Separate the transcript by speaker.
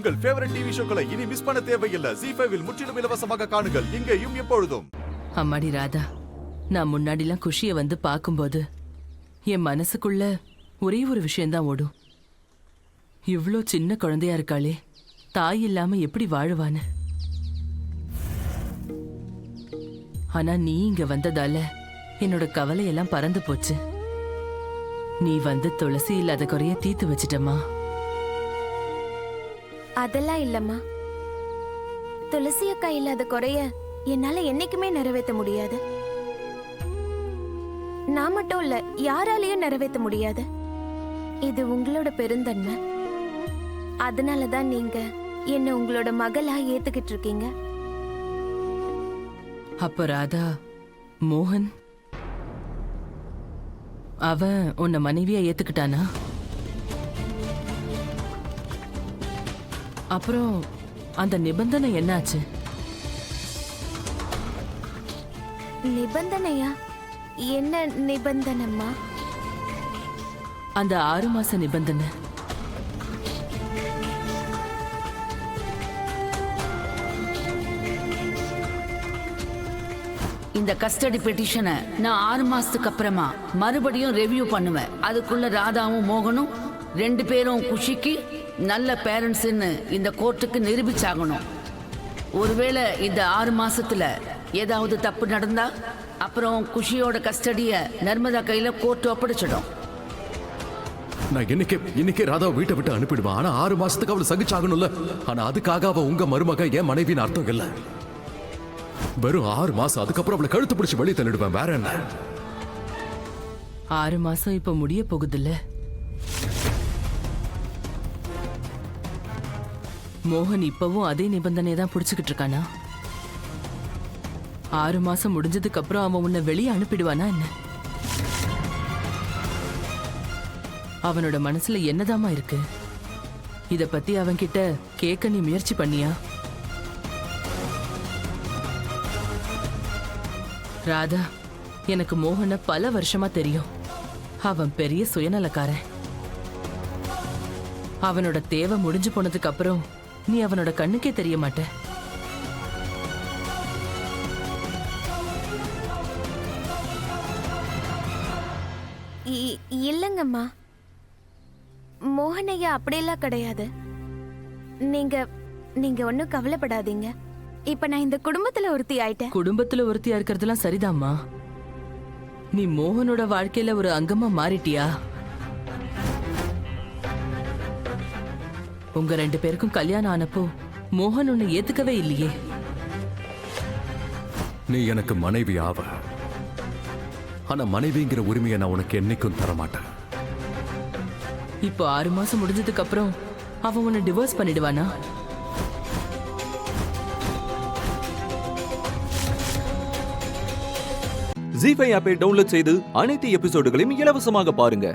Speaker 1: உங்கள் favourite TV ஷோக்களை இனி miss பண்ண தேவையில்லை. ZEE5 இல் முற்றிலும் இலவசமாக காணுங்கள். இங்கேயும் எப்பொழுதும்.
Speaker 2: அம்மாடி ராதா, நான் முன்னாடிலாம் குஷியை வந்து பார்க்கும்போது என் மனசுக்குள்ள ஒரே ஒரு விஷயம்தான் ஓடும். இவ்ளோ சின்ன குழந்தையா இருக்காளே, தாய் இல்லாம எப்படி வாழுவான்னு. ஆனா நீ இங்க வந்ததால என்னோட கவலையெல்லாம் பறந்து போச்சு. நீ வந்து துளசி இல்லாத குறைய தீர்த்து வச்சிட்டமா.
Speaker 3: அதெல்லாம் இல்லம்மா, துளசி அக்கா இல்லாத குறைய என்னால என்னைக்குமே நிறைவேற்ற முடியாது. நான் மட்டும் இல்ல, யாராலையும் நிறைவேற்ற முடியாது. இது உங்களோட பெருந்தன்மை. அதனாலதான் நீங்க என்ன உங்களோட மகளா ஏத்துக்கிட்டு இருக்கீங்க.
Speaker 2: அப்ப ராதா, மோகன் அவன் உன்னை மனைவியா ஏத்துக்கிட்டானா? அப்புறம் அந்த நிபந்தனை என்னாச்சு?
Speaker 3: நிபந்தனையா? என்ன நிபந்தனைமா?
Speaker 2: அந்த 6 மாச நிபந்தனை.
Speaker 4: இந்த கஸ்டடி பெட்டிஷனை நான் 6 மாசத்துக்கு அப்புறமா மறுபடியும் ரெவ்யூ பண்ணுவேன். அதுக்குள்ள ராதாவும் மோகனும் 2 பேரும் குஷிக்கு நல்ல பேரண்ட்ஸ்ன்னு இந்த கோர்ட்டுக்கு நிரூபிச்சாகணும். ஒருவேளை இந்த 6 மாசத்துல ஏதாவது தப்பு நடந்தா அப்புறம் குஷியோட கஸ்டடிய நர்மதா கையில கோர்ட் ஒப்படைச்சிடும்.
Speaker 5: நான் இன்னைக்கே ராதாவை வீட்டை விட்டு அனுப்பிடுவேன். ஆனா 6 மாசத்துக்கு அவளை சகிச்சாகணும்ல. ஆனா அதுக்காக அவ உங்க மருமக என் மனைவின்னு அர்த்தம் இல்ல. வெறும் 6 மாசம், அதுக்கப்புறம் அவளை கழுத்து பிடிச்சு வெளியே தள்ளிடுவேன். வேற என்ன?
Speaker 2: 6 மாசம் இப்ப முடிய போகுதுல்ல. மோகன் இப்பவும் அதே நிபந்தனை தான் புடிச்சுக்கிட்டு இருக்கானா? 6 மாசம் முடிஞ்சதுக்கு அப்புறம் அவன் உன்னை வெளியே அனுப்பிடுவானா என்ன? அவனோட மனசுல என்னதாமா இருக்கு? இத பத்தி அவன்கிட்ட கேட்க நீ முயற்சி பண்ணியா? ராதா, எனக்கு மோகனை பல வருஷமா தெரியும். அவன் பெரிய சுயநலக்காரன். அவனோட தேவை முடிஞ்சு போனதுக்கு அப்புறம் நீ அவனோட கண்ணுக்கே தெரிய மாட்ட.
Speaker 3: இல்லங்கம்மா, மோகனையா அப்படியெல்லாம் கிடையாது. நீங்க ஒன்னும் கவலைப்படாதீங்க. இப்ப நான் இந்த குடும்பத்துல ஒருத்தி ஆயிட்டேன்.
Speaker 2: குடும்பத்துல ஒருத்தியா இருக்கிறதுலாம் சரிதாம்மா. நீ மோகனோட வாழ்க்கையில ஒரு அங்கமா மாறிட்டியா? உங்க 2 பேருக்கும் கல்யாணம் ஆனப்போ மோகன் உன்னை ஏத்துக்கவே இல்லையே.
Speaker 5: நீ எனக்கு மனைவி ஆவ. ஆனா மனைவிங்கிற உரிமையை நான் உனக்கு என்னைக்கும் தர மாட்டேன்.
Speaker 2: இப்போ 6 மாசம் முடிஞ்சதுக்கு அப்புறம் அவன் உன்னை டிவோர்ஸ் பண்ணிடுவானா?
Speaker 6: ZEE5 ஆப்பை டவுன்லோட் செய்து அனைத்து எபிசோடுகளையும் இலவசமாக பாருங்க.